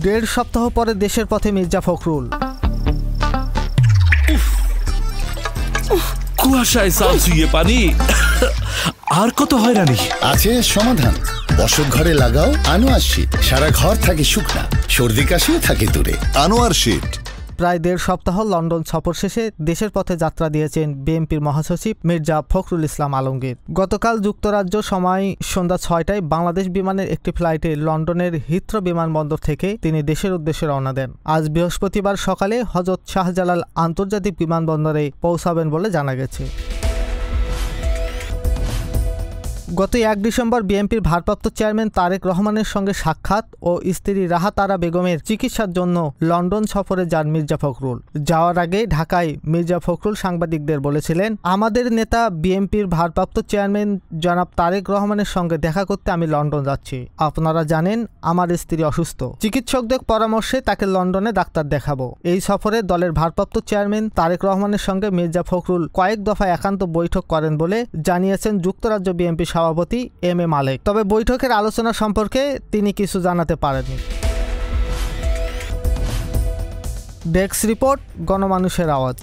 দেড় সপ্তাহ পরে দেশের পথে মির্জা ফখরুল। কুয়াশায় চাল চুইয়ে পানি, আর কত হয়রানি। আছে সমাধান। বসত ঘরে লাগাও আনোয়ার শীট, সারা ঘর থাকে শুকনা, সর্দি কাশিও থাকে দূরে। আনোয়ার শীট। প্রায় দেড় সপ্তাহ লন্ডন সফর শেষে দেশের পথে যাত্রা দিয়েছেন বিএনপির মহাসচিব মির্জা ফখরুল ইসলাম আলমগীর। গতকাল যুক্তরাজ্য সময় সন্ধ্যা ৬টায় বাংলাদেশ বিমানের একটি ফ্লাইটে লন্ডনের হিথ্রো বিমানবন্দর থেকে তিনি দেশের উদ্দেশ্যে রওনা দেন। আজ বৃহস্পতিবার সকালে হযরত শাহজালাল আন্তর্জাতিক বিমানবন্দরে পৌঁছাবেন বলে জানা গেছে। গত ১ ডিসেম্বর বিএনপির ভারপ্রাপ্ত চেয়ারম্যান তারেক রহমানের সঙ্গে সাক্ষাৎ ও স্ত্রী রাহাত আরা বেগমের চিকিৎসার জন্য লন্ডন সফরে যান মির্জা ফখরুল। যাওয়ার আগে ঢাকায় মির্জা ফখরুল সাংবাদিকদের বলেছিলেন, আমাদের নেতা বিএনপির ভারপ্রাপ্ত চেয়ারম্যান জনাব তারেক রহমানের সঙ্গে দেখা করতে আমি লন্ডন যাচ্ছি। আপনারা জানেন আমার স্ত্রী অসুস্থ, চিকিৎসকদের পরামর্শে তাকে লন্ডনে ডাক্তার দেখাবো। এই সফরে দলের ভারপ্রাপ্ত চেয়ারম্যান তারেক রহমানের সঙ্গে মির্জা ফখরুল কয়েক দফায় একান্ত বৈঠক করেন বলে জানিয়েছেন যুক্তরাজ্য বিএনপি সভাপতি এম এ মালেক। তবে বৈঠকের আলোচনা সম্পর্কে তিনি কিছু জানাতে পারেননি। ডেস্ক রিপোর্ট, গণমানুষের আওয়াজ।